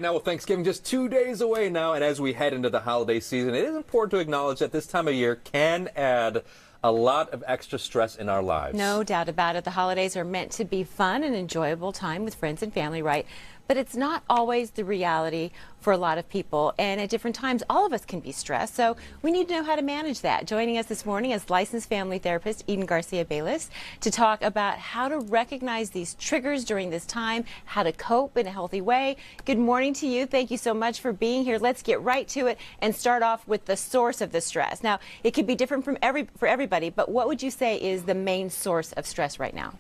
Now, with Thanksgiving just 2 days away now, and as we head into the holiday season, it is important to acknowledge that this time of year can add a lot of extra stress in our lives. No doubt about it. The holidays are meant to be fun and enjoyable time with friends and family, right? But it's not always the reality for a lot of people. And at different times, all of us can be stressed. So we need to know how to manage that. Joining us this morning is licensed family therapist Garcia Balis to talk about how to recognize these triggers during this time, how to cope in a healthy way. Good morning to you. Thank you so much for being here. Let's get right to it and start off with the source of the stress. Now, it could be different for everybody, but what would you say is the main source of stress right now?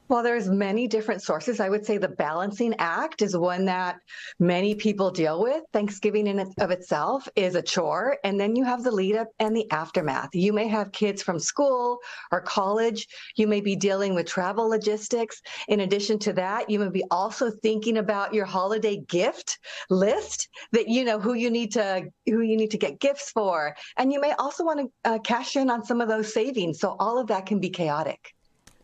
Well, there's many different sources. I would say the balancing act is one that many people deal with. Thanksgiving in of itself is a chore, and then you have the lead up and the aftermath. You may have kids from school or college. You may be dealing with travel logistics. In addition to that, you may be also thinking about your holiday gift list that who you need to get gifts for, and you may also want to cash in on some of those savings. So all of that can be chaotic.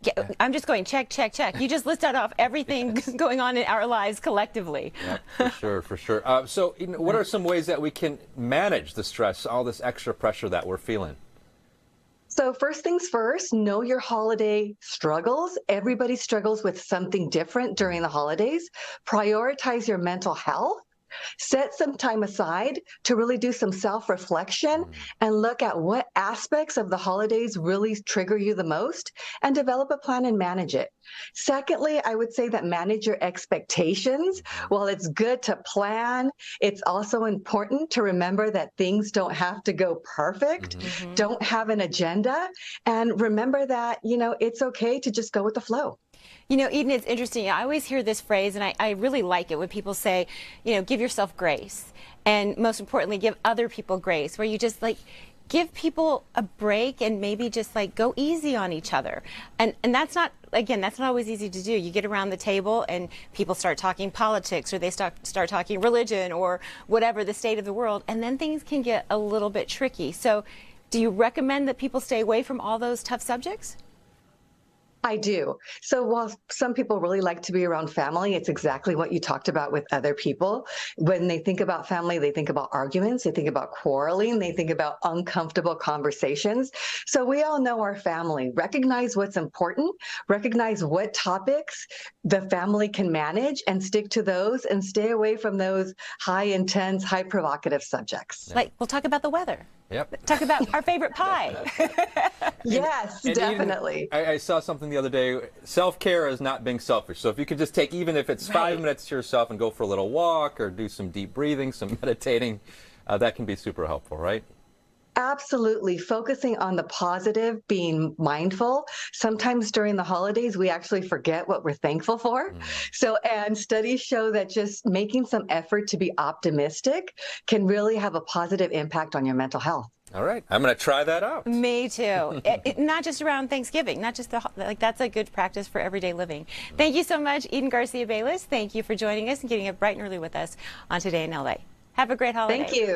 Yeah, I'm just going check, check, check. You just listed off everything going on in our lives collectively. Yeah, for sure. So what are some ways that we can manage the stress, all this extra pressure that we're feeling? So first things first, know your holiday struggles. Everybody struggles with something different during the holidays. Prioritize your mental health. Set some time aside to really do some self-reflection and look at what aspects of the holidays really trigger you the most and develop a plan and manage it. Secondly, I would say that manage your expectations. While it's good to plan, it's also important to remember that things don't have to go perfect. Don't have an agenda, and remember that, it's okay to just go with the flow. Eden, it's interesting. I always hear this phrase, and I really like it when people say, give yourself grace. And most importantly, give other people grace, where you just give people a break and maybe just go easy on each other. And that's not, again, that's not always easy to do. You get around the table and people start talking politics, or they start talking religion, or whatever, the state of the world. And then things can get a little bit tricky. So do you recommend that people stay away from all those tough subjects? I do. So while some people really like to be around family, it's exactly what you talked about with other people. When they think about family, they think about arguments, they think about quarreling, they think about uncomfortable conversations. So we all know our family. Recognize what's important, recognize what topics the family can manage, and stick to those, and stay away from those high intense, high provocative subjects. We'll talk about the weather. Yep. Talk about our favorite pie. Yes, definitely. I saw something the other day. Self-care is not being selfish. So if you could just take, even if it's 5 minutes to yourself, and go for a little walk or do some deep breathing, some meditating, that can be super helpful, right? Absolutely. Focusing on the positive, being mindful. Sometimes during the holidays, we actually forget what we're thankful for. And studies show that just making some effort to be optimistic can really have a positive impact on your mental health. All right. I'm going to try that out. Me too. Not just around Thanksgiving, not just that's a good practice for everyday living. Thank you so much, Garcia Balis. Thank you for joining us and getting up bright and early with us on Today in LA. Have a great holiday. Thank you.